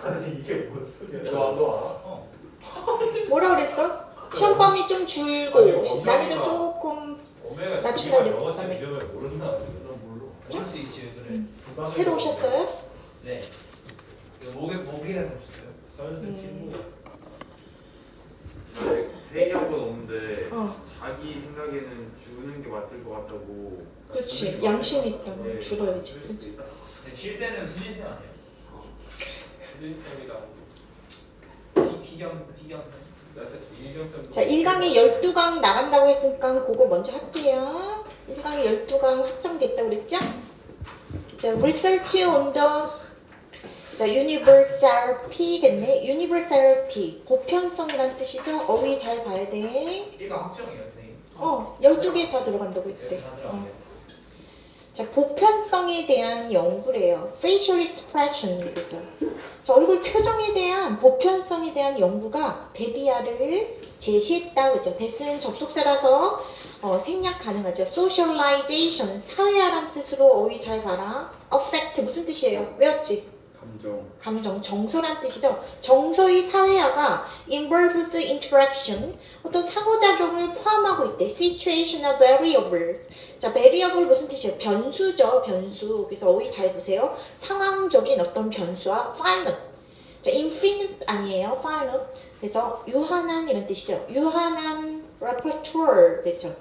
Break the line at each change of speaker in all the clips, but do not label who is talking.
아니 이게 뭔 소리야?
너 알아?
뭐라 그랬어? 시험범위 좀 줄고 난이도 조금
오메가
낮춘다 그랬어.
넘었으면 이러면 모른다.
넌 몰라.
그럴 수도 있지 그래.
새로 오셨어요?
네. 이거 목이라서 오셨어요?
서현생 친구가
회의한 건 없는데
어.
자기 생각에는 주는 게 맞을 것 같다고.
그렇지. 양심 있다고
네,
줄어야지.
그럴 수도 있다.
근데 실세는 수진쌤 아니에요?
수진쌤이랑
비경쌤.
이경쌤.
자, 1강에 12강 나간다고 했으니까 그거 먼저 할게요. 1강에 12강 확정됐다고 그랬죠? 자, research on the 자, universality 됐네. universality. 보편성이란 뜻이죠? 어휘 잘 봐야 돼.
1가 확정이에요 선생님.
12개 다 들어간다고 했대.
네, 다 들어가요.
자, 보편성에 대한 연구래요. facial expression 그죠? 자, 얼굴 표정에 대한 보편성에 대한 연구가 데디아를 제시했다 그죠? 데스는 접속사라서 생략 가능하죠. socialization 사회화란 뜻으로 어휘 잘 봐라. affect 무슨 뜻이에요? 외웠지? 감정, 정서란 뜻이죠. 정서의 사회화가 involves interaction, 어떤 상호작용을 포함하고 있대. situational variables. 자, variable 무슨 뜻이에요? 변수죠, 변수. 그래서 어휘 잘 보세요. 상황적인 어떤 변수와 finite. 자, infinite 아니에요, finite. 그래서 유한한 이런 뜻이죠. 유한한 repertoire 되죠.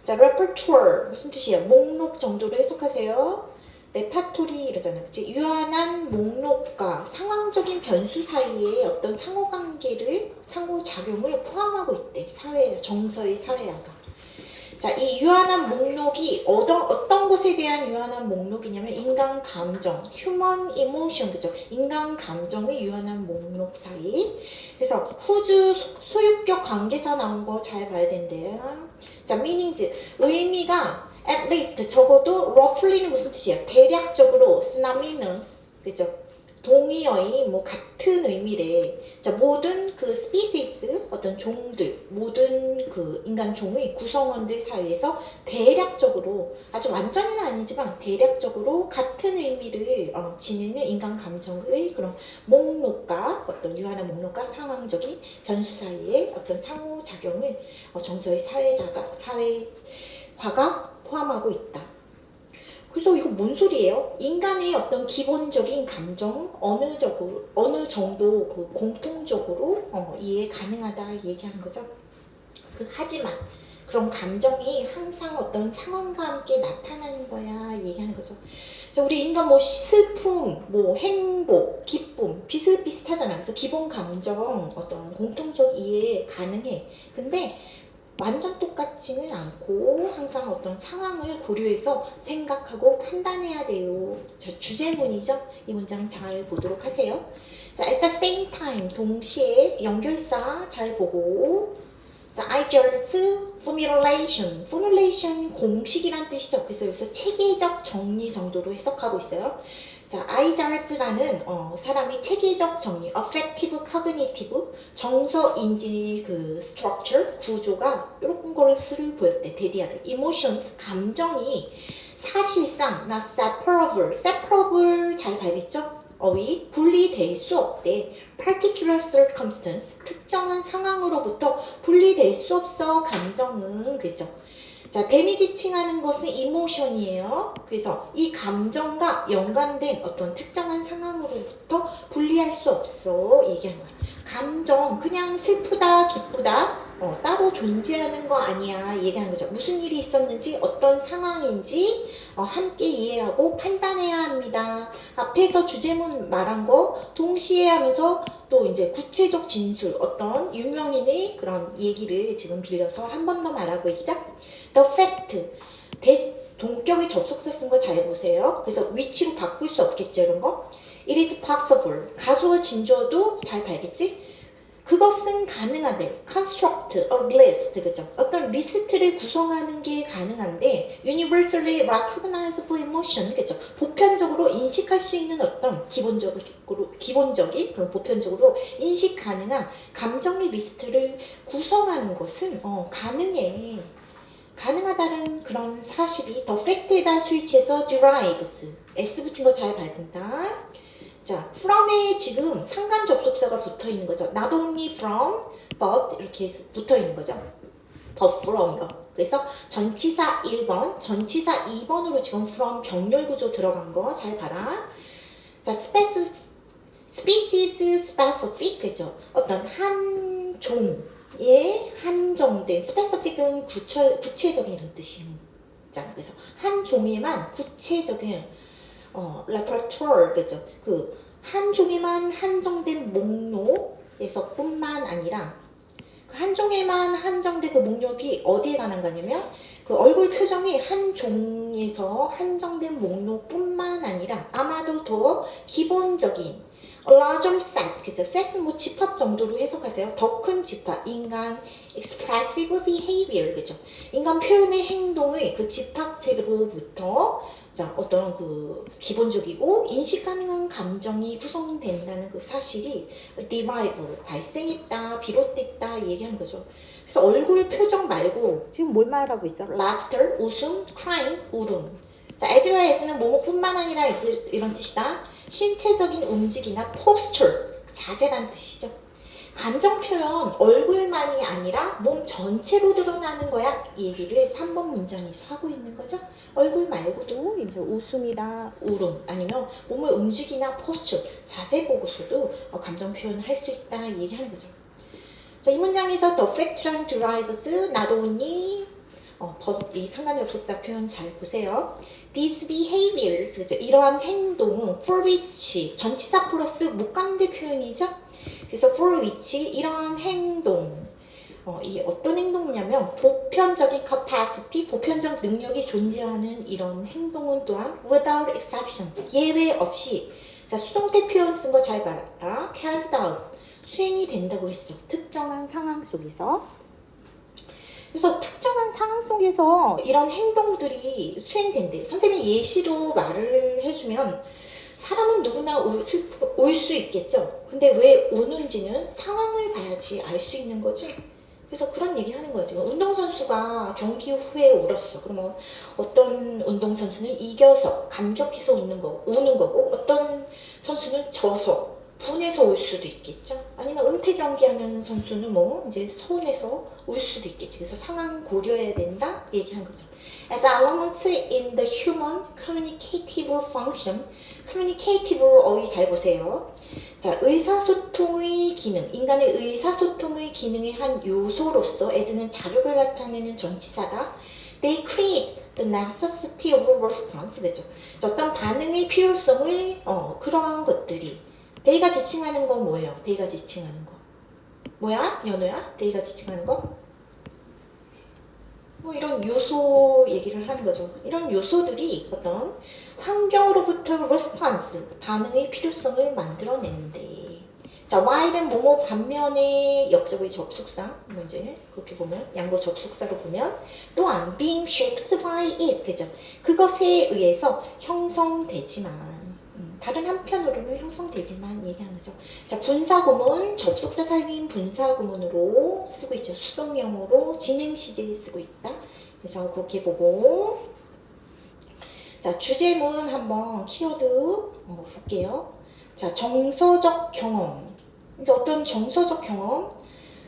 자, repertoire 무슨 뜻이에요? 목록 정도로 해석하세요. 레파토리 이러잖아요. 그치? 유한한 목록과 상황적인 변수 사이에 어떤 상호관계를, 상호작용을 포함하고 있대. 사회, 정서의 사회화가. 자, 이 유한한 목록이 어떤 것에 대한 유한한 목록이냐면 인간 감정, human emotion, 그죠? 인간 감정의 유한한 목록 사이. 그래서 후주 소유격 관계사 나온 거 잘 봐야 된대요. 자, meanings. 의미가 at least 적어도 roughly는 무슨 뜻이야? 대략적으로 synonymous 그죠? 동의어의 뭐 같은 의미래. 자, 모든 그 species 어떤 종들, 모든 그 인간 종의 구성원들 사이에서 대략적으로 아주 완전히는 아니지만 대략적으로 같은 의미를 지니는 인간 감정의 그런 목록과 어떤 유한한 목록과 상황적인 변수 사이에 어떤 상호작용을 정서의 사회화가 포함하고 있다. 그래서 이거 뭔 소리예요? 인간의 어떤 기본적인 감정 어느 정도 그 공통적으로 이해 가능하다 얘기하는 거죠. 하지만 그런 감정이 항상 어떤 상황과 함께 나타나는 거야 얘기하는 거죠. 자, 우리 인간 뭐 슬픔, 뭐 행복, 기쁨 비슷비슷하잖아. 그래서 기본 감정 어떤 공통적 이해 가능해. 근데 완전 똑같지는 않고 항상 어떤 상황을 고려해서 생각하고 판단해야 돼요. 자, 주제문이죠. 이 문장 잘 보도록 하세요. 자, at the same time 동시에 연결사 잘 보고 자, IJARS formulation 공식이란 뜻이죠. 그래서 여기서 체계적 정리 정도로 해석하고 있어요. 자, IJARS라는 사람이 체계적 정리, affective, cognitive, 정서 인지 그 structure, 구조가 이런 것을 보였대. 데디아를. emotions, 감정이 사실상 not separable 잘 봐야겠죠? 어휘 분리될 수 없대. particular circumstance, 특정한 상황으로부터 분리될 수 없어. 감정은 그죠? 자, 데미지 칭하는 것은 이모션이에요. 그래서 이 감정과 연관된 어떤 특정한 상황으로부터 분리할 수 없어 얘기하는 거야. 감정 그냥 슬프다 기쁘다 따로 존재하는 거 아니야 얘기하는 거죠. 무슨 일이 있었는지 어떤 상황인지 함께 이해하고 판단해야 합니다. 앞에서 주제문 말한 거 동시에 하면서 또 이제 구체적 진술 어떤 유명인의 그런 얘기를 지금 빌려서 한 번 더 말하고 있죠. The fact 동격의 접속사 쓴 거 잘 보세요. 그래서 위치로 바꿀 수 없겠죠 이런 거. It is possible 가주어 진주어도 잘 봐야겠지. 그것은 가능하대. construct a list 그죠? 어떤 리스트를 구성하는 게 가능한데 universally recognizable emotion 그죠? 보편적으로 인식할 수 있는 어떤 기본적인 그런 보편적으로 인식 가능한 감정의 리스트를 구성하는 것은 가능해. 가능하다는 그런 사실이 the fact에다 스위치해서 derives s 붙인 거 잘 봐야 된다. 자, from에 지금 상관 접속사가 붙어 있는 거죠. Not only from, but 이렇게 해서 붙어 있는 거죠. but from으로. 그래서 전치사 1번, 전치사 2번으로 지금 from 병렬 구조 들어간 거 잘 봐라. 자, species specific 그죠? 어떤 한 종에 한정된 specific은 구체적인 뜻이에요. 자, 그래서 한 종에만 구체적인 repertoire 그죠? 그 한 종에만 한정된 목록에서 뿐만 아니라 그 한 종에만 한정된 그 목록이 어디에 관한 거냐면 그 얼굴 표정이 한 종에서 한정된 목록뿐만 아니라 아마도 더 기본적인 larger set, 그죠? set은 뭐 집합 정도로 해석하세요. 더 큰 집합, 인간 expressive behavior, 그죠? 인간 표현의 행동의 그 집합체로부터 자, 어떤 그 기본적이고 인식 가능한 감정이 구성된다는 그 사실이 derive, 발생했다, 비롯됐다 얘기한 거죠. 그래서 얼굴 표정 말고 지금 뭘 말하고 있어? laughter, 웃음, crying, 울음. 자, as와 as는 뭐뭐뿐만 아니라 이런 뜻이다. 신체적인 움직임이나 posture, 자세란 뜻이죠. 감정 표현 얼굴만이 아니라 몸 전체로 드러나는 거야. 이 얘기를 3번 문장에서 하고 있는 거죠. 얼굴 말고도 이제 웃음이나 울음 아니면 몸을 움직이나 posture, 자세 보고서도 감정 표현을 할 수 있다 얘기하는 거죠. 자, 이 문장에서 the fact랑 derives not only 이 상관의 접속사 표현 잘 보세요. These behaviors, 그죠? 이러한 행동은 for which, 전치사 플러스 목관대 표현이죠. 그래서 for which, 이러한 행동, 이게 어떤 행동이냐면 보편적인 capacity, 보편적 능력이 존재하는 이런 행동은 또한 without exception, 예외 없이 자, 수동태 표현 쓴 거 잘 봐라. carried out, 수행이 된다고 했어. 특정한 상황 속에서. 그래서 특정한 상황 속에서 이런 행동들이 수행된대. 선생님이 예시로 말을 해주면 사람은 누구나 울 수 있겠죠. 근데 왜 우는지는 상황을 봐야지 알 수 있는 거지. 그래서 그런 얘기 하는 거야. 지금 운동선수가 경기 후에 울었어. 그러면 어떤 운동선수는 이겨서 감격해서 우는 거고 어떤 선수는 져서 분해서 울 수도 있겠죠. 아니면 은퇴 경기하는 선수는 뭐 이제 서운해서 울 수도 있겠지. 그래서 상황 고려해야 된다 얘기한 거죠. As elements in the human communicative function, communicative 어휘 잘 보세요. 자, 의사소통의 기능, 인간의 의사소통의 기능의 한 요소로서 as는 자격을 나타내는 전치사다. They create the necessity of a response, 그죠? 어떤 반응의 필요성을 그러한 것들이 데이가 지칭하는 건 뭐예요? 데이가 지칭하는 거. 뭐야? 연우야? 데이가 지칭하는 거? 뭐 이런 요소 얘기를 하는 거죠. 이런 요소들이 어떤 환경으로부터 response, 반응의 필요성을 만들어내는데 자, while은 뭐뭐 반면에 역적의 접속사, 뭐 이제 그렇게 보면 양보 접속사로 보면 또한 being shaped by it, 그죠? 그것에 의해서 형성되지만 다른 한편으로는 형성되지만 얘기하는 거죠. 자, 분사구문, 접속사 살린 분사구문으로 쓰고 있죠. 수동형으로 진행시제에 쓰고 있다. 그래서 그렇게 보고 자, 주제문 한번 키워드 볼게요. 자, 정서적 경험. 이게 어떤 정서적 경험?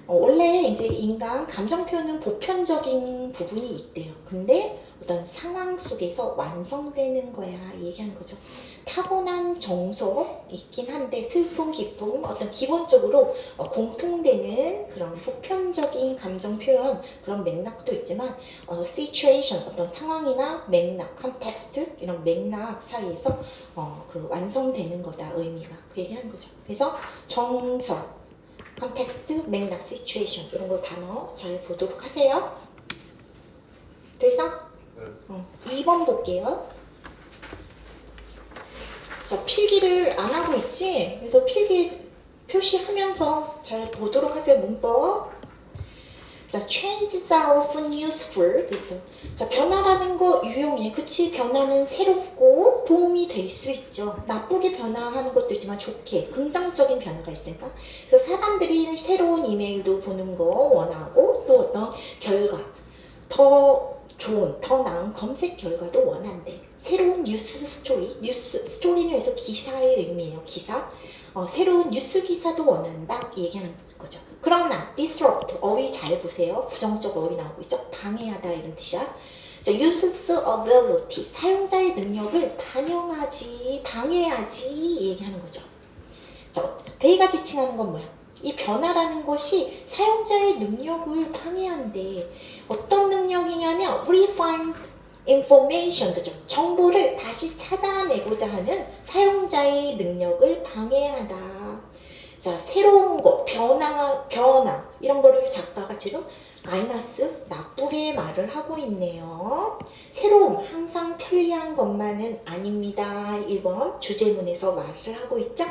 원래 이제 인간 감정 표현은 보편적인 부분이 있대요. 근데 어떤 상황 속에서 완성되는 거야 얘기하는 거죠. 타고난 정서 있긴 한데 슬픔, 기쁨, 어떤 기본적으로 공통되는 그런 보편적인 감정 표현 그런 맥락도 있지만 situation, 어떤 상황이나 맥락, 컨텍스트 이런 맥락 사이에서 그 완성되는 거다 의미가 그 얘기하는 거죠. 그래서 정서, 컨텍스트, 맥락, 시츄에이션 이런 거 단어 잘 보도록 하세요. 됐어? 2번 볼게요. 자, 필기를 안 하고 있지? 그래서 필기 표시하면서 잘 보도록 하세요. 문법. 자, changes are often useful. 그죠? 자, 변화라는 거 유용해. 그치? 변화는 새롭고 도움이 될 수 있죠. 나쁘게 변화하는 것도 있지만 좋게, 긍정적인 변화가 있으니까. 그래서 사람들이 새로운 이메일도 보는 거 원하고 또 어떤 결과, 더 좋은, 더 나은 검색 결과도 원한대. 새로운 뉴스 스토리, 뉴스 스토리는 여기서 기사의 의미예요. 기사. 새로운 뉴스 기사도 원한다 얘기하는 거죠. 그러나 disrupt 어휘 잘 보세요. 부정적 어휘 나오고 있죠. 방해하다 이런 뜻이야. 자, usability 사용자의 능력을 방해하지 얘기하는 거죠. 자, 데이가 지칭하는 건 뭐야? 이 변화라는 것이 사용자의 능력을 방해한대. 어떤 능력이냐면 refine information, 그죠? 정보를 다시 찾아내고자 하는 사용자의 능력을 방해하다. 자, 새로운 거, 변화 이런 거를 작가가 지금 마이너스 나쁘게 말을 하고 있네요. 새로움, 항상 편리한 것만은 아닙니다. 1번 주제문에서 말을 하고 있죠.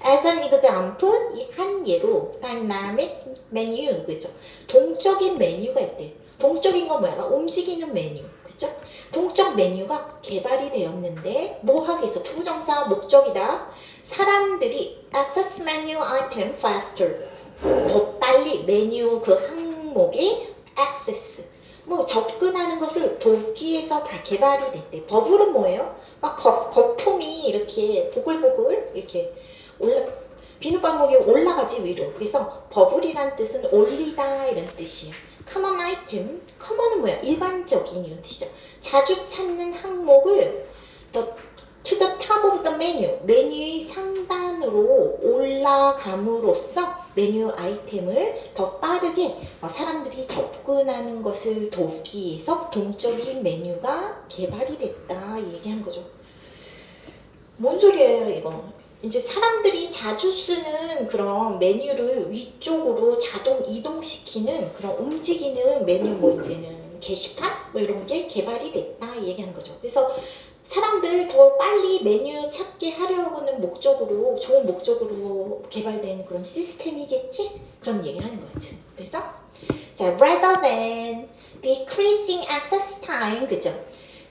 As an example, 이 한 예로 dynamic menu, 그죠? 동적인 메뉴가 있대. 동적인 건 뭐야? 움직이는 메뉴, 그죠? 동적 메뉴가 개발이 되었는데 뭐 하기 위해서 투부정사 목적이다. 사람들이 access menu item faster, 더 빨리 메뉴 그 항목에 access, 뭐 접근하는 것을 돕기 위해서 개발이 됐대. 버블은 뭐예요? 막 거품이 이렇게 보글보글 이렇게 비눗방울이 올라가지 위로. 그래서 버블이란 뜻은 올리다 이런 뜻이에요. common item, common은 뭐야? 일반적인 이런 뜻이죠. 자주 찾는 항목을 to the top of the menu, 메뉴의 상단으로 올라감으로써 메뉴 아이템을 더 빠르게 사람들이 접근하는 것을 돕기 위해서 동적인 메뉴가 개발이 됐다 얘기하는 거죠. 뭔 소리예요 이거? 이제 사람들이 자주 쓰는 그런 메뉴를 위쪽으로 자동 이동시키는 그런 움직이는 메뉴, 뭐 이제는 게시판 뭐 이런 게 개발이 됐다 얘기하는 거죠. 그래서 사람들 더 빨리 메뉴 찾게 하려는 목적으로, 좋은 목적으로 개발된 그런 시스템이겠지? 그런 얘기를 하는 거지. 그래서 자, rather than decreasing access time, 그죠?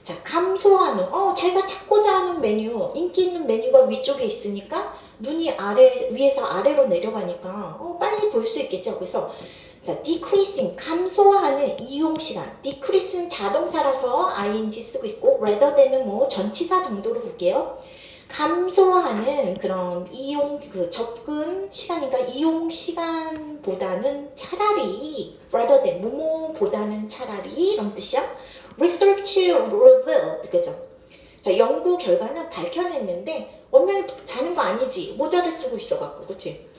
자, 감소하는, 자기가 찾고자 하는 메뉴, 인기 있는 메뉴가 위쪽에 있으니까 눈이 위에서 아래로 내려가니까 빨리 볼 수 있겠죠. 그래서 자, decreasing, 감소하는 이용시간. decrease는 자동사라서 ing 쓰고 있고, rather than은 뭐 전치사 정도로 볼게요. 감소하는 그런 접근 시간이니까 이용 시간보다는 차라리, rather than, 뭐뭐보다는 차라리, 이런 뜻이야. research revealed, 그죠? 자, 연구 결과는 밝혀냈는데, 원명이 자는 거 아니지. 모자를 쓰고 있어갖고, 그치?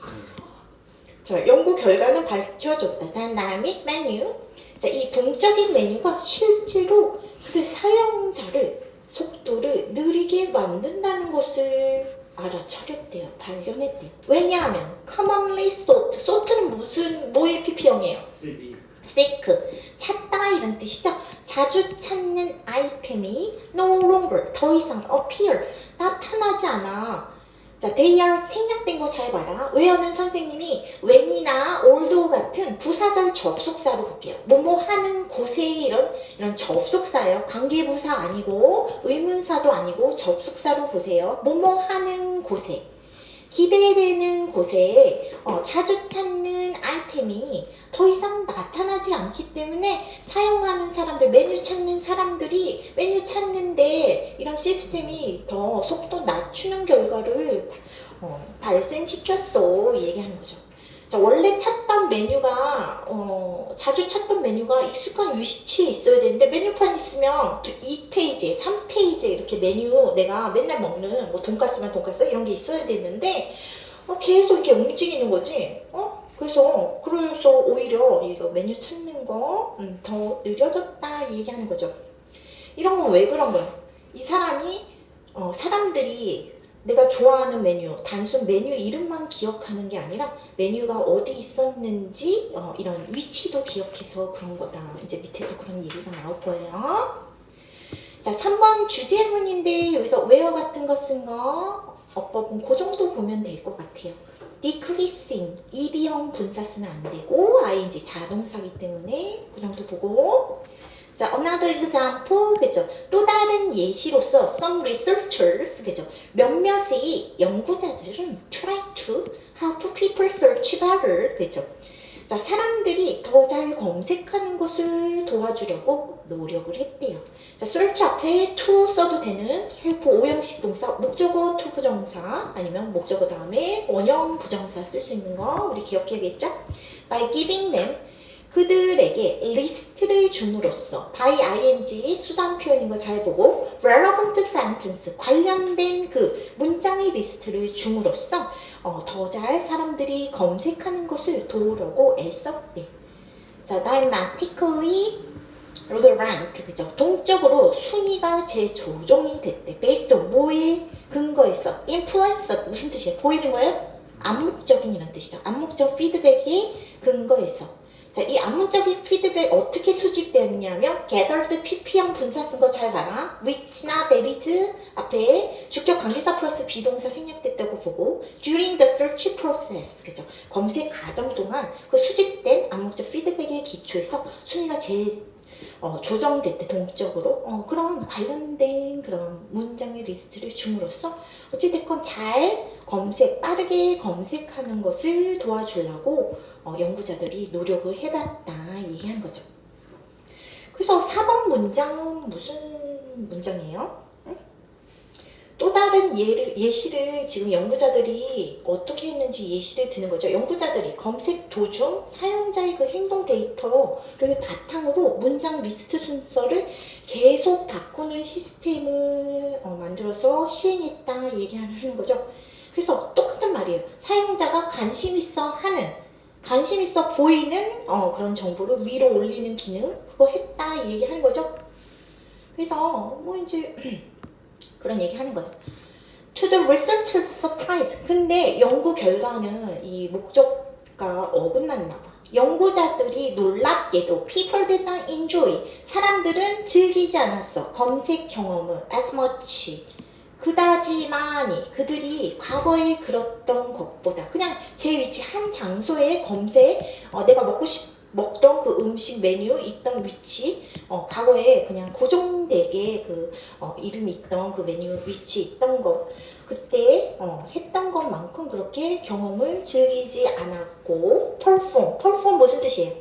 자, 연구 결과는 밝혀졌다. dynamic menu. 자, 이 동적인 메뉴가 실제로 그 사용자를 속도를 느리게 만든다는 것을 알아차렸대요. 발견했대요. 왜냐하면 commonly sought, sought는 뭐의 PP형이에요? seek, 찾다 이런 뜻이죠. 자주 찾는 아이템이 no longer, 더 이상 appear, 나타나지 않아. 자, they are 생략된 거 잘 봐라. 외어는 선생님이 when이나 although 같은 부사절 접속사로 볼게요. 뭐뭐 하는 곳에 이런 접속사예요. 관계부사 아니고 의문사도 아니고 접속사로 보세요. 뭐뭐 하는 곳에, 기대되는 곳에 자주 찾는 아이템이 더 이상 나타나지 않기 때문에 사용하는 사람들, 메뉴 찾는 사람들이 메뉴 찾는데 이런 시스템이 더 속도 낮추는 결과를 발생시켰어 얘기하는 거죠. 자, 원래 찾던 메뉴가 자주 찾던 메뉴가 익숙한 위치에 있어야 되는데 메뉴판 있으면 2페이지에 3페이지에 이렇게 메뉴 내가 맨날 먹는 뭐 돈가스면 돈가스 이런 게 있어야 되는데 계속 이렇게 움직이는 거지. 그래서 오히려 이거 메뉴 찾는 거 더 느려졌다 얘기하는 거죠. 이런 건 왜 그런 거야? 이 사람들이 내가 좋아하는 메뉴, 단순 메뉴 이름만 기억하는 게 아니라 메뉴가 어디 있었는지 이런 위치도 기억해서 그런 거다. 이제 밑에서 그런 얘기가 나올 거예요. 자, 3번 주제문인데 여기서 where 같은 거 쓴 거 어법은 그 정도 보면 될 것 같아요. decreasing, ed형 분사 쓰면 안 되고 ing 자동사기 때문에 그 정도 보고. 자, another example, 그죠? 또 다른 예시로서 some researchers, 그죠? 몇몇의 연구자들은 try to help people search better, 그죠? 자, 사람들이 더 잘 검색하는 것을 도와주려고 노력을 했대요. 자, search 앞에 to 써도 되는 help 오형식 동사, 목적어 to 부정사, 아니면 목적어 다음에 원형 부정사 쓸 수 있는 거 우리 기억해야겠죠? By giving them, 그들에게 리스트를 줌으로써 by ing 수단 표현인 거 잘 보고 relevant sentence 관련된 그 문장의 리스트를 줌으로써 더 잘 사람들이 검색하는 것을 도우려고 애썼대. 자, dynamically rank, 그죠? 동적으로 순위가 재조정이 됐대. based on 뭐에 근거해서 influence 무슨 뜻이에요? 보이는 거예요? 암묵적인이란 뜻이죠. 암묵적 피드백에 근거해서. 자, 이 암묵적인 피드백 어떻게 수집되었냐면 gathered pp형 분사 쓴 거 잘 봐라. which나 that is 앞에 주격 관계사 플러스 비동사 생략됐다고 보고 during the search process, 그죠? 검색 과정 동안 그 수집된 암묵적 피드백에 기초해서 순위가 조정됐대, 동적으로. 그런 관련된 그런 문장의 리스트를 줌으로써 어찌됐건 잘 검색, 빠르게 검색하는 것을 도와주려고 연구자들이 노력을 해봤다 얘기한 거죠. 그래서 4번 문장은 무슨 문장이에요? 응? 또 다른 예시를 지금 연구자들이 어떻게 했는지 예시를 드는 거죠. 연구자들이 검색 도중 사용자의 그 행동 데이터를 바탕으로 문장 리스트 순서를 계속 바꾸는 시스템을 만들어서 시행했다 얘기하는 거죠. 그래서 똑같은 말이에요. 사용자가 관심 있어 보이는 그런 정보를 위로 올리는 기능 그거 했다 얘기하는 거죠. 그래서 뭐 이제 그런 얘기하는 거예요. To the researcher's surprise. 근데 연구 결과는 이 목적과 어긋났나 봐. 연구자들이 놀랍게도 people did not enjoy. 사람들은 즐기지 않았어. 검색 경험을 as much. 그다지 많이 그들이 과거에 그렸던 것보다 그냥 제 위치 한 장소에 검색 내가 먹던 그 음식 메뉴 있던 위치 과거에 그냥 고정되게 그 이름이 있던 그 메뉴 위치 있던 것 그때 했던 것만큼 그렇게 경험을 즐기지 않았고 perform 무슨 뜻이에요?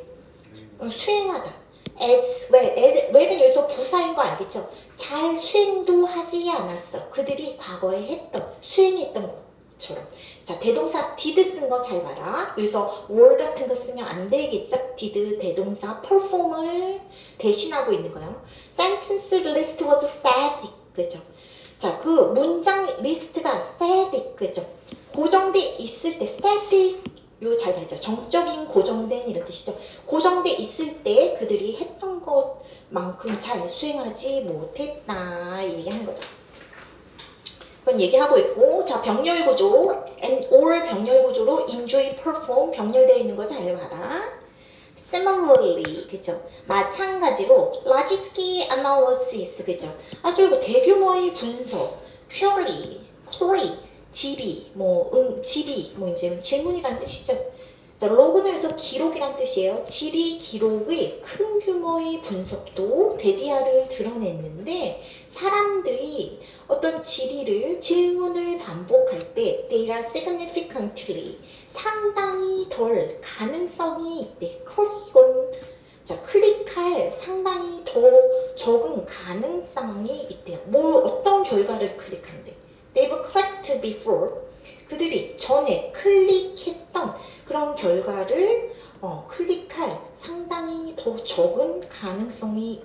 수행하다 as well은 여기서 부사인 거 알겠죠? 잘 수행도 하지 않았어. 그들이 과거에 수행했던 것처럼. 자, 대동사 did 쓴 거 잘 봐라. 여기서 were 같은 거 쓰면 안 되겠죠? did 대동사 perform을 대신하고 있는 거예요. sentence list was static, 그죠? 자, 그 문장 리스트가 static, 그죠? 고정돼 있을 때 static 요 잘 봐야죠. 정적인 고정된 이런 뜻이죠. 고정돼 있을 때 그들이 했던 것만큼 잘 수행하지 못했다 얘기하는 거죠. 그건 얘기하고 있고, 자, 병렬 구조 and or 병렬 구조로 enjoy, perform 병렬되어 있는 거 잘 봐라. Similarly, 그죠? 마찬가지로 large scale analysis, 그죠? 아주 대규모의 분석, query, 질의, 질의, 이제 질문이란 뜻이죠. 자, 로그는 여기서 기록이란 뜻이에요. 질의 기록의 큰 규모의 분석도 데디아를 드러냈는데 사람들이 어떤 질문을 반복할 때 they are significantly 상당히 덜 가능성이 있대. 클릭할 상당히 더 적은 가능성이 있대요. 어떤 결과를 클릭하는데 They've clicked before. 그들이 전에 클릭했던 그런 결과를 클릭할 상당히 더 적은 가능성이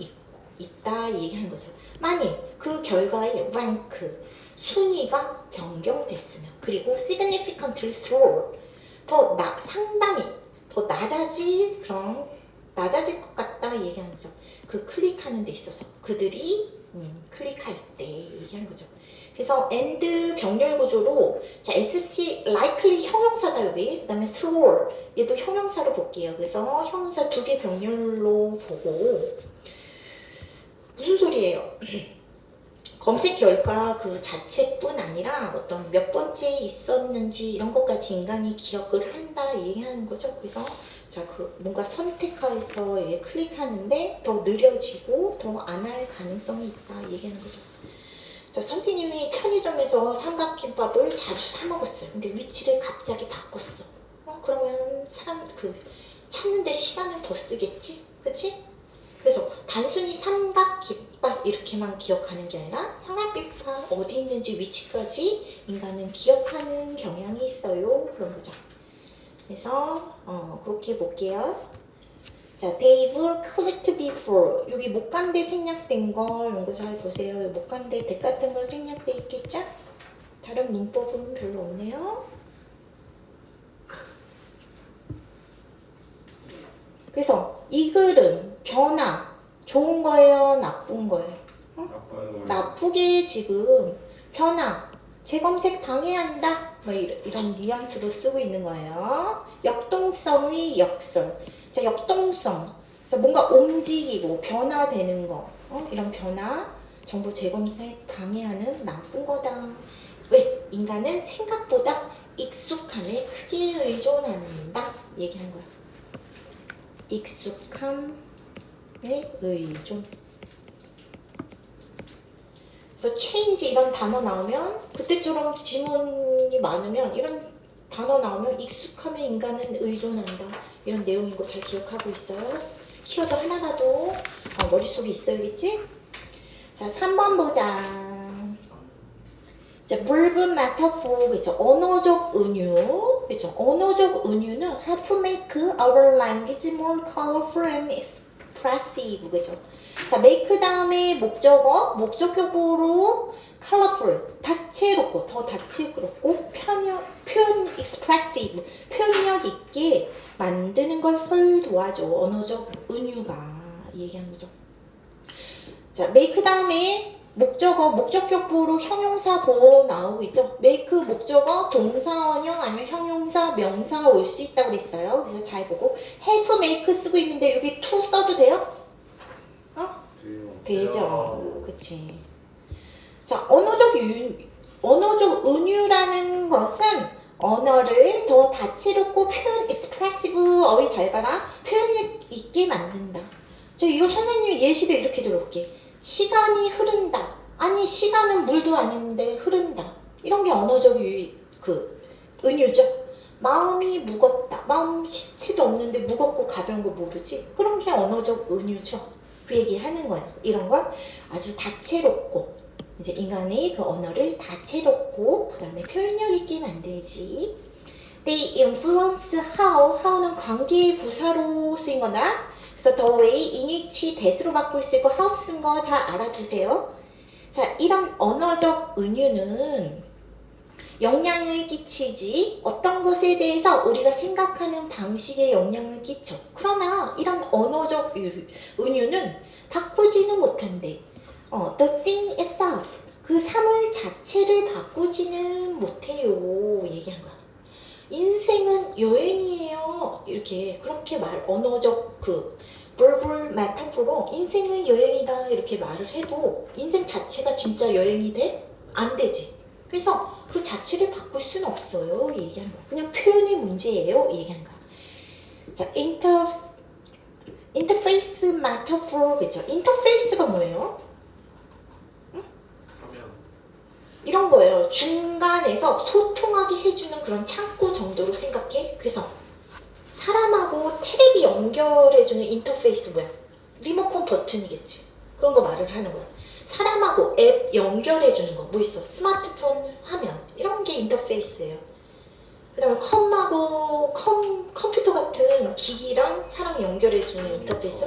있다 얘기하는 거죠. 만일 그 결과의 rank, 순위가 변경됐으면 그리고 significantly slower, 상당히 더 낮아질 것 같다 얘기하는 거죠. 그 클릭하는 데 있어서 그들이 클릭할 때 얘기하는 거죠. 그래서 and 병렬 구조로 자, SC likely 형용사다 여기. 그다음에 slower 얘도 형용사로 볼게요. 그래서 형용사 2개 병렬로 보고 무슨 소리예요? 검색 결과 그 자체뿐 아니라 어떤 몇 번째 있었는지 이런 것까지 인간이 기억을 한다 얘기하는 거죠. 그래서 자, 뭔가 선택해서 클릭하는데 더 느려지고 더 안 할 가능성이 있다 얘기하는 거죠. 자, 선생님이 편의점에서 삼각김밥을 자주 사 먹었어요. 근데 위치를 갑자기 바꿨어. 그러면 더 쓰겠지? 그치? 그래서 단순히 삼각김밥 이렇게만 기억하는 게 아니라 삼각김밥 어디 있는지 위치까지 인간은 기억하는 경향이 있어요. 그런 거죠. 그래서 그렇게 볼게요. 자, they will click before. 여기 목간대 생략된 거 이런 거 잘 보세요. 목간대 대 같은 거 생략돼 있겠죠? 다른 문법은 별로 없네요. 그래서 이 글은 변화 좋은 거예요? 나쁜 거예요? 나쁘게 지금 변화 재검색 방해한다 뭐 이런 뉘앙스로 쓰고 있는 거예요. 역동성의 역설. 자, 역동성. 자, 뭔가 움직이고 변화되는 거. 이런 변화 정보 재검색 방해하는 나쁜 거다. 왜? 인간은 생각보다 익숙함에 크게 의존한다. 얘기한 거야. 익숙함에 의존. 그래서 change 이런 단어 나오면 그때처럼 지문이 많으면 이런 단어 나오면 익숙함에 인간은 의존한다. 이런 내용인 거 잘 기억하고 있어요. 키워드 하나라도 머릿속에 있어야겠지? 자, 3번 보자. 자, verb metaphor, 그죠? 언어적 은유, 그죠? 언어적 은유는 have to make our language more colorful and expressive, 그죠? 자, make 다음에 목적어, 목적격으로 colorful, 다채롭고, 더 다채롭고, 표현 expressive, 표현력 있게 만드는 것을 도와줘. 언어적 은유가 얘기한 거죠. 자, make 다음에 목적어, 목적격보로 형용사 보호 나오고 있죠. make 목적어, 동사 원형 아니면 형용사, 명사가 올 수 있다고 그랬어요. 그래서 잘 보고 help make 쓰고 있는데 여기 to 써도 돼요? 되죠. 그치. 자, 언어적 은유라는 것은 언어를 더 다채롭고 표현 expressive 어휘 잘 봐라. 표현력 있게 만든다. 저 이거 선생님이 예시도 이렇게 들어볼게. 시간이 흐른다. 아니 시간은 물도 아닌데 흐른다. 이런 게 언어적 은유죠. 마음이 무겁다. 마음 신체도 없는데 무겁고 가벼운 거 모르지? 그런 게 언어적 은유죠. 그 얘기 하는 거예요. 이런 건 아주 다채롭고 이제 인간의 그 언어를 다채롭고 그 다음에 표현력 있게 만들지. They influence how. how는 관계 부사로 쓰인 거다. 그래서 the way in which that으로 바꿀 수 있고 how 쓴 거 잘 알아두세요. 자, 이런 언어적 은유는 영향을 끼치지 어떤 것에 대해서 우리가 생각하는 방식에 영향을 끼쳐. 그러나 이런 언어적 은유는 바꾸지는 못한대. The thing itself, 그 사물 자체를 바꾸지는 못해요. 얘기한 거야. 인생은 여행이에요. 이렇게 그렇게 언어적 verbal metaphor로 인생은 여행이다 이렇게 말을 해도 인생 자체가 진짜 여행이 돼? 안 되지. 그래서 그 자체를 바꿀 수는 없어요. 얘기한 거야. 그냥 표현의 문제예요. 얘기한 거야. 자, interface metaphor, 그죠? interface가 뭐예요? 이런 거예요. 중간에서 소통하게 해주는 그런 창구 정도로 생각해. 그래서 사람하고 텔레비 연결해주는 인터페이스 뭐야? 리모컨 버튼이겠지. 그런 거 말을 하는 거야. 사람하고 앱 연결해주는 거 뭐 있어? 스마트폰 화면 이런 게 인터페이스예요. 그 다음에 컴퓨터 같은 기기랑 사람 연결해주는 인터페이스.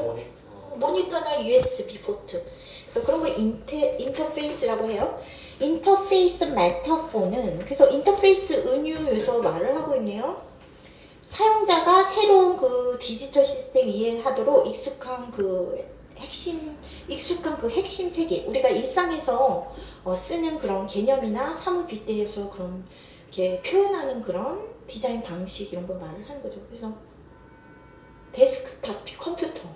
모니터나 USB 포트. 그래서 그런 거 인터페이스라고 해요. 인터페이스 메타포는 그래서 인터페이스 은유에서 말을 하고 있네요. 사용자가 새로운 그 디지털 시스템 이해하도록 익숙한 그 핵심 세계, 우리가 일상에서 쓰는 그런 개념이나 사물 빗대에서 그런 이렇게 표현하는 그런 디자인 방식 이런 거 말을 하는 거죠. 그래서 데스크탑 컴퓨터,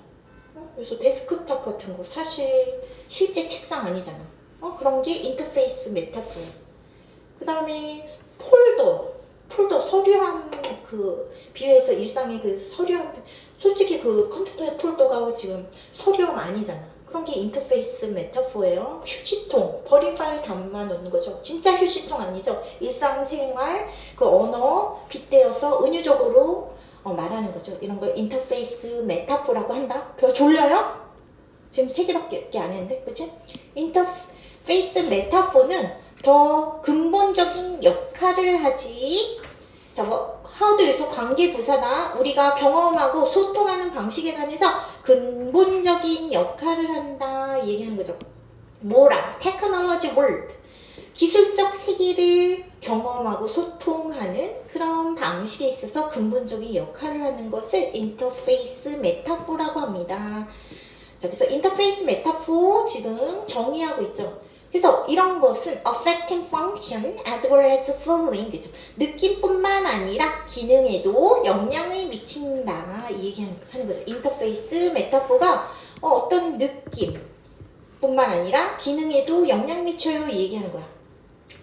그래서 데스크탑 같은 거 사실 실제 책상 아니잖아. 그런 게 인터페이스 메타포. 그 다음에 폴더 서류함 비유해서 일상의 그 서류함, 솔직히 그 컴퓨터의 폴더가 지금 서류함 아니잖아. 그런 게 인터페이스 메타포예요. 휴지통, 버린 파일 담아 놓는 거죠. 진짜 휴지통 아니죠. 일상생활 그 언어 빗대어서 은유적으로 말하는 거죠. 이런 걸 인터페이스 메타포라고 한다. 졸려요? 지금 3개밖에 안 했는데, 그치? 인터페이스 메타포는 더 근본적인 역할을 하지. 자, 하드에서 관계부사다. 우리가 경험하고 소통하는 방식에 관해서 근본적인 역할을 한다. 얘기하는 거죠. 뭐랑? 테크놀로지 월드. 기술적 세계를 경험하고 소통하는 그런 방식에 있어서 근본적인 역할을 하는 것을 인터페이스 메타포라고 합니다. 자, 그래서 인터페이스 메타포 지금 정의하고 있죠. 그래서 이런 것은 affecting function as well as feeling, 그죠? 느낌뿐만 아니라 기능에도 영향을 미친다 이 얘기하는 거죠. 인터페이스 메타포가 어떤 느낌뿐만 아니라 기능에도 영향 미쳐요 이 얘기하는 거야.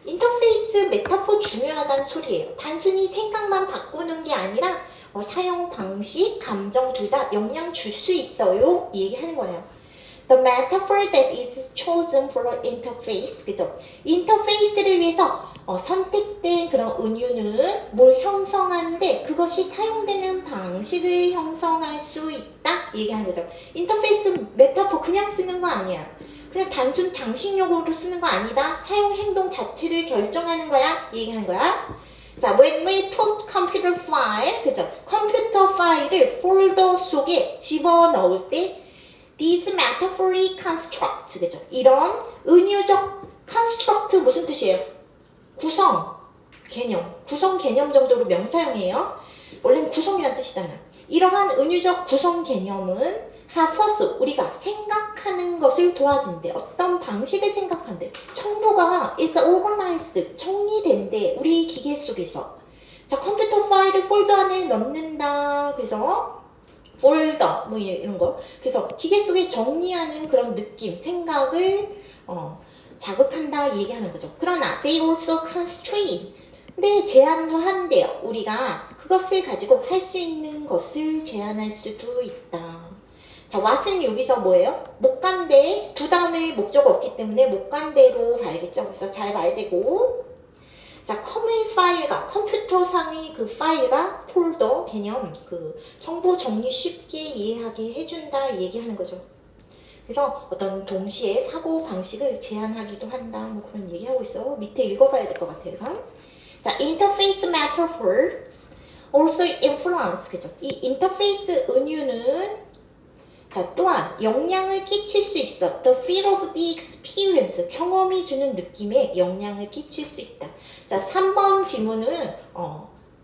인터페이스 메타포 중요하다는 소리예요. 단순히 생각만 바꾸는 게 아니라 사용 방식, 감정 둘 다 영향 줄 수 있어요 이 얘기하는 거예요. The metaphor that is chosen for the interface, 그죠? 인터페이스를 위해서 선택된 그런 은유는 뭘 형성하는데 그것이 사용되는 방식을 형성할 수 있다 얘기하는 거죠. 인터페이스 메타포 그냥 쓰는 거 아니야. 그냥 단순 장식용으로 쓰는 거 아니다. 사용 행동 자체를 결정하는 거야 얘기하는 거야. 자, when we put computer file, 그죠? 컴퓨터 파일을 폴더 속에 집어넣을 때 these metaphoric constructs, 그죠? 이런 은유적 construct 무슨 뜻이에요? 구성 개념 정도로 명사형이에요. 원래는 구성이란 뜻이잖아. 이러한 은유적 구성 개념은 have 우리가 생각하는 것을 도와준대. 어떤 방식을 생각한대. 정보가 is organized 정리된대. 우리 기계 속에서. 자, 컴퓨터 파일을 폴더 안에 넣는다. 그래서 폴더 뭐 이런 거. 그래서 기계 속에 정리하는 그런 느낌, 생각을 자극한다 얘기하는 거죠. 그러나 they also constrain. 근데 제한도 한대요. 우리가 그것을 가지고 할 수 있는 것을 제한할 수도 있다. 자, what은 여기서 뭐예요? 못 간대. 두 다음에 목적어 없기 때문에 못 간대로 봐야겠죠. 그래서 잘 봐야 되고. 자, common 파일과 컴퓨터상의 그 파일과 폴더 개념, 그 정보 정리 쉽게 이해하게 해준다 얘기하는 거죠. 그래서 어떤 동시에 사고 방식을 제한하기도 한다. 뭐 그런 얘기하고 있어. 밑에 읽어봐야 될 것 같아요. 자, interface metaphor also influence, 그죠? 이 인터페이스 은유는 자, 또한 영향을 끼칠 수 있어. The feel of the experience. 경험이 주는 느낌에 영향을 끼칠 수 있다. 자, 3번 지문은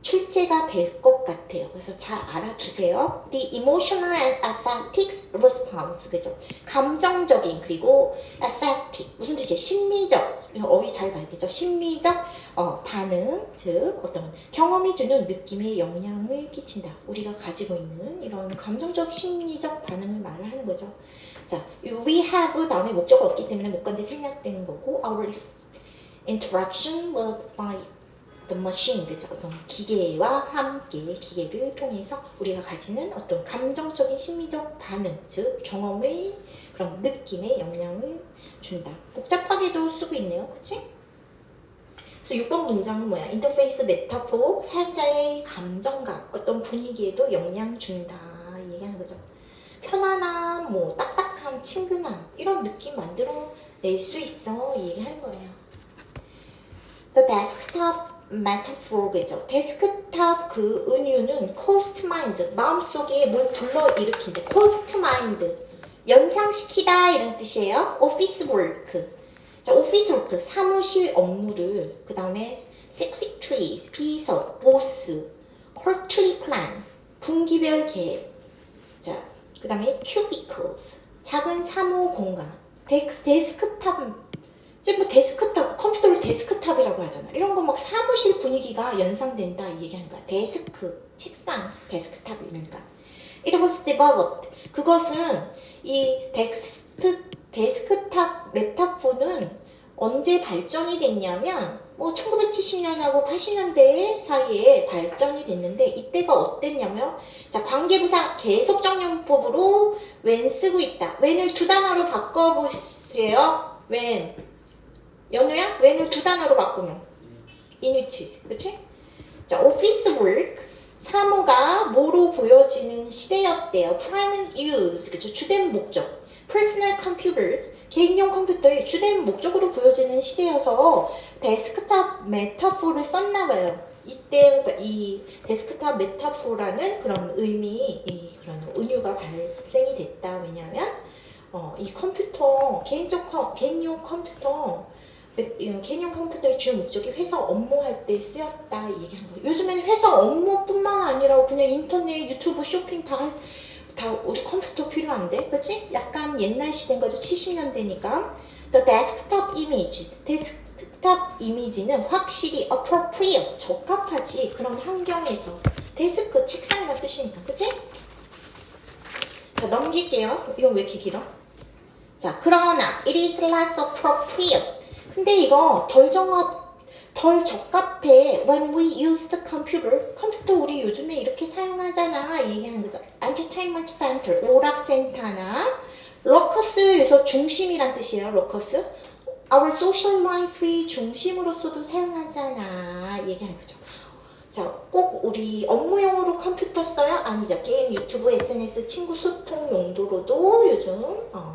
출제가 될 것 같아요. 그래서 잘 알아두세요. The emotional and affective response. 그죠? 감정적인 그리고 affective. 무슨 뜻이에요? 심리적. 어휘 잘 봐야겠죠? 심리적 반응. 즉 어떤 경험이 주는 느낌에 영향을 끼친다. 우리가 가지고 있는 이런 감정적 심리적 반응을 말을 하는 거죠. 자, we have 다음에 목적어 없기 때문에 목간지 생략되는 거고 our interaction with the machine, 그죠? 어떤 기계와 함께 기계를 통해서 우리가 가지는 어떤 감정적인 심리적 반응, 즉 경험의 그런 느낌에 영향을 준다. 복잡하게도 쓰고 있네요, 그치? 그래서 6번 문장은 뭐야? 인터페이스 메타포, 사용자의 감정과 어떤 분위기에도 영향 준다 얘기하는 거죠. 편안함, 뭐 딱딱함, 친근함 이런 느낌 만들어 낼 수 있어 얘기하는 거예요. The desktop metaphor, 그죠? 데스크탑 그 은유는 cost mind, 마음속에 뭘 불러일으킨다. cost mind, 연상시키다 이런 뜻이에요. office work. 자, 오피스 워크, 사무실 업무를, 그 다음에 secretary, 비서, 보스, quarterly plan, 분기별 계획, 자, 그 다음에 cubicles, 작은 사무 공간, 데스크탑, 지금 뭐 데스크탑, 컴퓨터를 데스크탑이라고 하잖아. 이런 거 막 사무실 분위기가 연상된다 이 얘기하는 거야. 데스크, 책상, 데스크탑 이러니까. It was developed. 그것은 이 데스크탑 메타포는 언제 발전이 됐냐면 뭐 1970년하고 80년대 사이에 발전이 됐는데 이때가 어땠냐면 자, 관계부사 계속정용법으로 when 쓰고 있다. when을 두 단어로 바꿔보세요. when. 연우야? when을 두 단어로 바꾸면 in which. 그치? 자, office work. 사무가 뭐로 보여지는 시대였대요. Primary use, 그쵸? 주된 목적. Personal computers, 개인용 컴퓨터의 주된 목적으로 보여지는 시대여서 데스크탑 메타포를 썼나봐요. 이때 이 데스크탑 메타포라는 그런 그런 은유가 발생이 됐다. 왜냐하면 이 컴퓨터, 개인용 컴퓨터의 주 목적이 회사 업무할 때 쓰였다 이 얘기한 거예요. 요즘엔 회사 업무뿐만 아니라 그냥 인터넷, 유튜브, 쇼핑 다 우리 컴퓨터 필요한데, 그치? 약간 옛날 시대인 거죠. 70년대니까. The desktop image, 데스크탑 이미지는 확실히 appropriate, 적합하지. 그런 환경에서. 데스크, 책상이라는 뜻이니까, 그치? 자, 넘길게요. 이건 왜 이렇게 길어? 자, 그러나 it is less appropriate. 근데 이거 덜 적합해. When we use the computer. 컴퓨터 우리 요즘에 이렇게 사용하잖아. 얘기하는 거죠. Entertainment center, 오락센터나 로커스에서 중심이란 뜻이에요. 로커스. Our social life의 중심으로서도 사용하잖아. 얘기하는 거죠. 자, 꼭 우리 업무용으로 컴퓨터 써요? 아니죠. 게임, 유튜브, SNS, 친구 소통 용도로도 요즘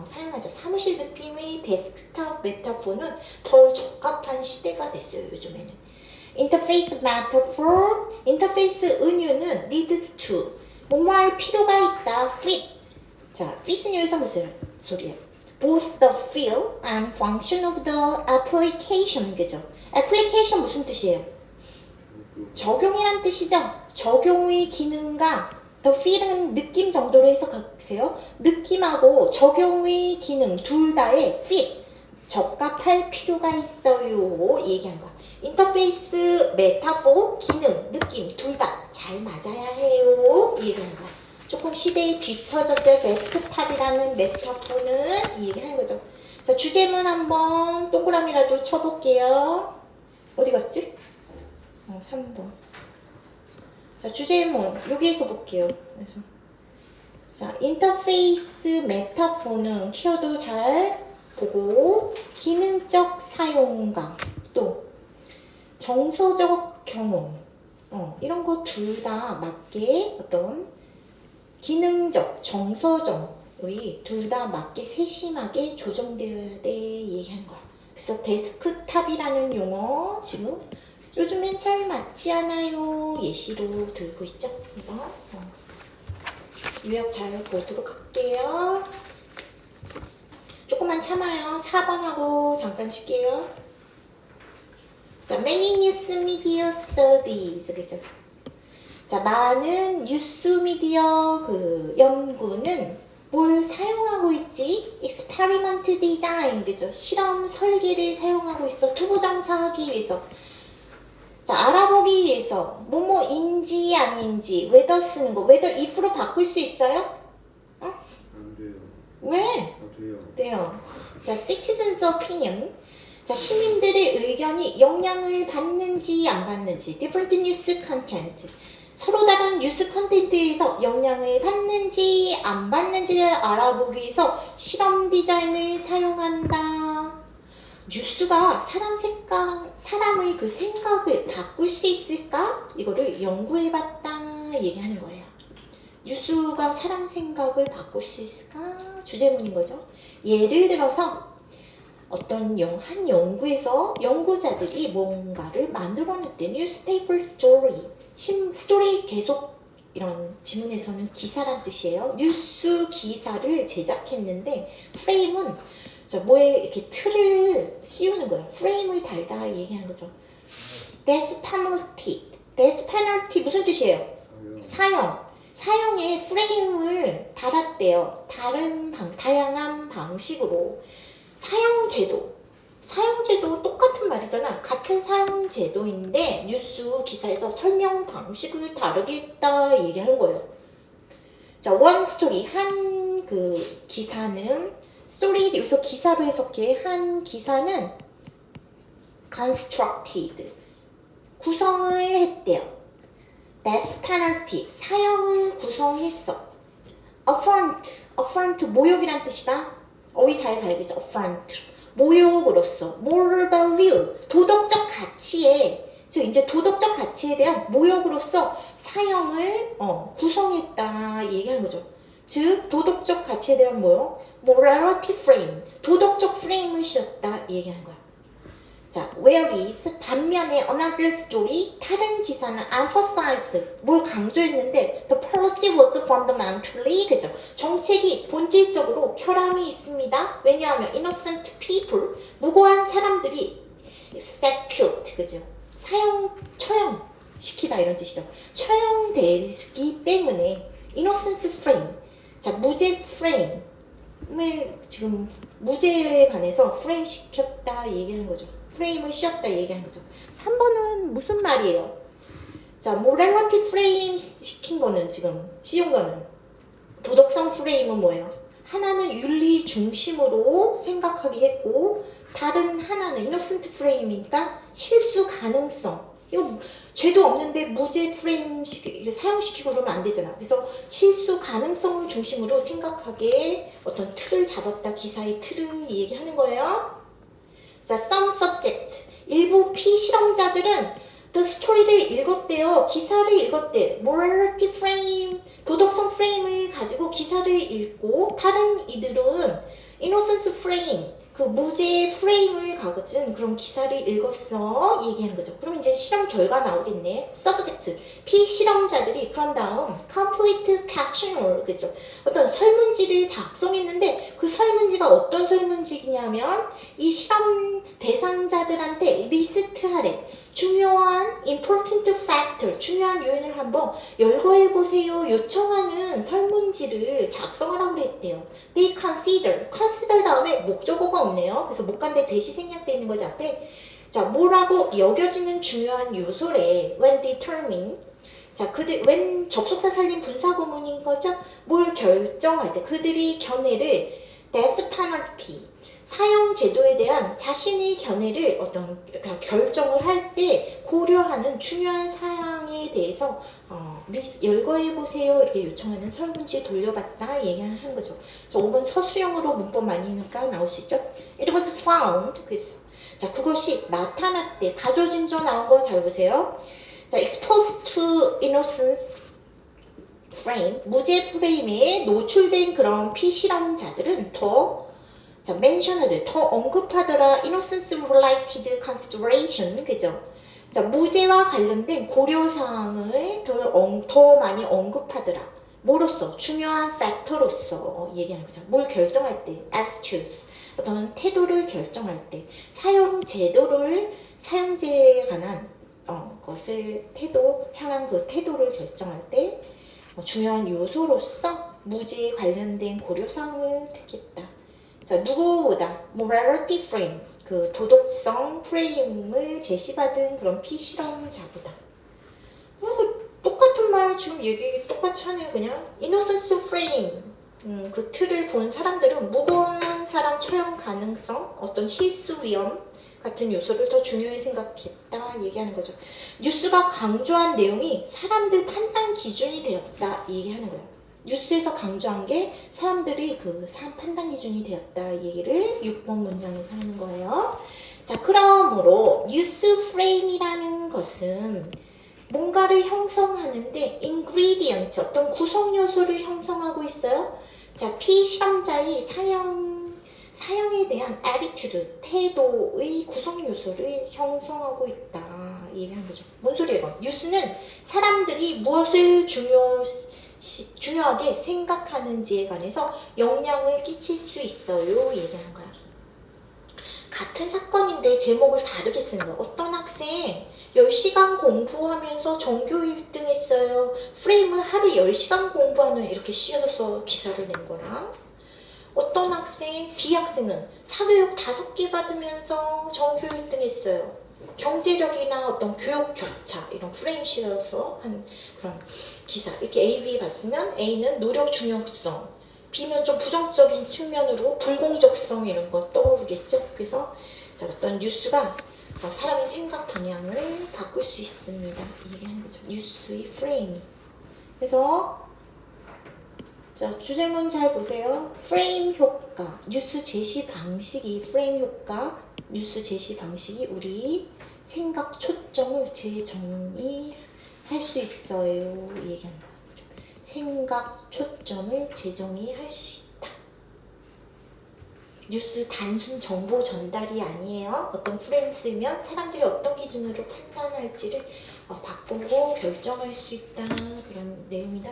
사용하죠. 사무실 느낌의 데스크탑 메타포는 덜 적합한 시대가 됐어요. 요즘에는. 인터페이스 메타포, 인터페이스 은유는 need to, 뭐뭐할 필요가 있다. fit. 자, fit은 여기서 무슨 소리예요? Both the feel and function of the application. 그죠? application 무슨 뜻이에요? 적용이란 뜻이죠. 적용의 기능과 the feel은 느낌 정도로 해석하세요. 느낌하고 적용의 기능 둘 다에 fit, 적합할 필요가 있어요. 얘기한 거야. 인터페이스, 메타포, 기능, 느낌 둘 다 잘 맞아야 해요. 얘기한 거야. 조금 시대에 뒤처졌어요. 데스크탑이라는 메타포는 얘기하는 거죠. 자, 주제문 한번 동그라미라도 쳐볼게요. 어디 갔지? 3번. 자, 주제문 여기에서 볼게요. 그래서 자, 인터페이스 메타포는 키워드 잘 보고 기능적 사용감 또 정서적 경험 이런 거 둘 다 맞게 어떤 기능적, 정서적의 둘 다 맞게 세심하게 조정되어야 돼 얘기하는 거야. 그래서 데스크탑이라는 용어 지금 요즘엔 잘 맞지 않아요. 예시로 들고 있죠. 그래서 요약 잘 보도록 할게요. 조금만 참아요. 4번 하고 잠깐 쉴게요. 자, many news media studies. 그죠? 자, 많은 뉴스 미디어 연구는 뭘 사용하고 있지? experiment design. 그죠? 실험 설계를 사용하고 있어. 투보 장사하기 위해서. 자, 알아보기 위해서 뭐뭐인지 아닌지 whether 쓰는 거 whether if로 바꿀 수 있어요?
안 돼요.
왜?
돼요.
돼요. 자, citizens opinion. 자, 시민들의 의견이 영향을 받는지 안 받는지 different news content. 서로 다른 뉴스 컨텐츠에서 영향을 받는지 안 받는지를 알아보기 위해서 실험 디자인을 사용한다. 뉴스가 사람의 그 생각을 바꿀 수 있을까? 이거를 연구해봤다 얘기하는 거예요. 뉴스가 사람 생각을 바꿀 수 있을까? 주제문인 거죠. 예를 들어서 어떤 한 연구에서 연구자들이 뭔가를 만들어냈대. 뉴스페이퍼 스토리. 스토리 계속 이런 지문에서는 기사란 뜻이에요. 뉴스 기사를 제작했는데 프레임은 뭐에 이렇게 틀을 씌우는 거예요. 프레임을 달다 얘기하는 거죠. death penalty 무슨 뜻이에요? 사형에 프레임을 달았대요. 다양한 방식으로 사형제도 똑같은 말이잖아. 같은 사형제도인데 뉴스 기사에서 설명 방식을 다르게 했다 얘기하는 거예요. 자, one story 한 기사는 스토리 여기서 기사로 해석해. 한 기사는 constructed 구성을 했대요. death penalty 사형을 구성했어. affront 모욕이란 뜻이다. 어휘 잘 봐야겠죠. affront 모욕으로서 moral value 도덕적 가치에 즉 이제 도덕적 가치에 대한 모욕으로서 사형을 구성했다 얘기하는 거죠. 즉 도덕적 가치에 대한 뭐요? morality frame, 도덕적 프레임을 씌웠다 얘기하는 거야. 자, whereas 반면에 another story, 다른 기사는 emphasized, 뭘 강조했는데 the policy was fundamentally, 그죠? 정책이 본질적으로 결함이 있습니다. 왜냐하면 innocent people, 무고한 사람들이 execute, 그죠? 처형 시키다 이런 뜻이죠. 처형되기 때문에 innocence frame, 자, 무죄 프레임을 지금 무죄에 관해서 프레임 시켰다 얘기하는 거죠. 프레임을 씌웠다 얘기하는 거죠. 3번은 무슨 말이에요? 자, 모랄리티 프레임 시킨 거는 지금 씌운 거는 도덕성 프레임은 뭐예요? 하나는 윤리 중심으로 생각하게 했고 다른 하나는 이노센트 프레임이니까 실수 가능성. 이거 죄도 없는데 무죄 프레임 사용시키고 그러면 안 되잖아. 그래서 실수 가능성을 중심으로 생각하게 어떤 틀을 잡았다. 기사의 틀을 얘기하는 거예요. 자, some subjects. 일부 피실험자들은 the story를 읽었대요. 기사를 읽었대. morality frame, 도덕성 프레임을 가지고 기사를 읽고 다른 이들은 innocence frame, 그 무죄 프레임을 가진 그런 기사를 읽었어 얘기하는 거죠. 그럼 이제 실험 결과 나오겠네. subject, 피실험자들이 그런 다음 complete questionnaire, 그죠? 어떤 설문지를 작성했는데 그 설문지가 어떤 설문지냐면 이 실험 대상자들한테 리스트하래. 중요한 important factor, 중요한 요인을 한번 열거해보세요 요청하는 설문지를 작성하라고 그랬대요. They consider 다음에 목적어가 없네요. 그래서 못 간데 대시 생략되어 있는 거지 앞에. 자, 뭐라고 여겨지는 중요한 요소래. when determine. 자, when 접속사 살린 분사구문인 거죠. 뭘 결정할 때 그들이 견해를 death penalty, 사형 제도에 대한 자신의 견해를 결정을 할 때 고려하는 중요한 사항에 대해서 열거해보세요 이렇게 요청하는 설문지에 돌려봤다 얘기하는 거죠. 그래서 5번 서술형으로 문법 많이 하니까 나올 수 있죠. It was found. 그래서 자, 그것이 나타났대. 가조진조 나온 거 잘 보세요. 자, exposed to innocence frame, 무죄 프레임에 노출된 그런 피실험자들은 자, mentioned, 더 언급하더라. innocence related consideration, 그죠? 자, 무죄와 관련된 고려사항을 더 많이 언급하더라. 뭐로써? 중요한 팩터로서 얘기하는 거죠. 뭘 결정할 때, attitude, 어떤 태도를 결정할 때, 사용제에 관한 것을 향한 그 태도를 결정할 때 중요한 요소로서 무죄에 관련된 고려사항을 듣겠다. 자, 누구보다 morality frame, 그 도덕성 프레임을 제시받은 그런 피실험자보다. 똑같은 말 지금 얘기 똑같이 하네요. 그냥 innocence frame, 그 틀을 본 사람들은 무고한 사람 처형 가능성, 어떤 실수 위험 같은 요소를 더 중요히 생각했다 얘기하는 거죠. 뉴스가 강조한 내용이 사람들 판단 기준이 되었다 얘기하는 거예요. 뉴스에서 강조한 게 사람들이 그 판단 기준이 되었다 얘기를 6번 문장에서 하는 거예요. 자, 그러므로 뉴스 프레임이라는 것은 뭔가를 형성하는데 ingredient, 어떤 구성 요소를 형성하고 있어요. 자, 피실험자의 사형에 대한 attitude, 태도의 구성 요소를 형성하고 있다 얘기하는 거죠. 뭔 소리예요? 뉴스는 사람들이 무엇을 중요하게 생각하는지에 관해서 영향을 끼칠 수 있어요 얘기하는 거야. 같은 사건인데 제목을 다르게 쓰는 거야. 어떤 학생 10시간 공부하면서 전교 1등 했어요. 프레임을 하루 10시간 공부하는 이렇게 씌워서 기사를 낸 거랑, 어떤 학생, B학생은 사교육 5개 받으면서 전교 1등 했어요. 경제력이나 어떤 교육 격차 이런 프레임 씌워서 한 그런 기사. 이렇게 A, B 봤으면 A는 노력 중요성, B는 좀 부정적인 측면으로 불공정성 이런 거 떠오르겠죠. 그래서 자, 어떤 뉴스가 사람의 생각 방향을 바꿀 수 있습니다. 얘기하는 거죠. 뉴스의 프레임. 그래서 자, 주제문 잘 보세요. 프레임 효과, 뉴스 제시 방식이 프레임 효과, 뉴스 제시 방식이 우리 생각 초점을 재정의하는 할 수 있어요. 이 얘기하는 거. 그죠? 생각 초점을 재정의할 수 있다. 뉴스 단순 정보 전달이 아니에요. 어떤 프레임 쓰면 사람들이 어떤 기준으로 판단할지를 바꾸고 결정할 수 있다. 그런 내용이다.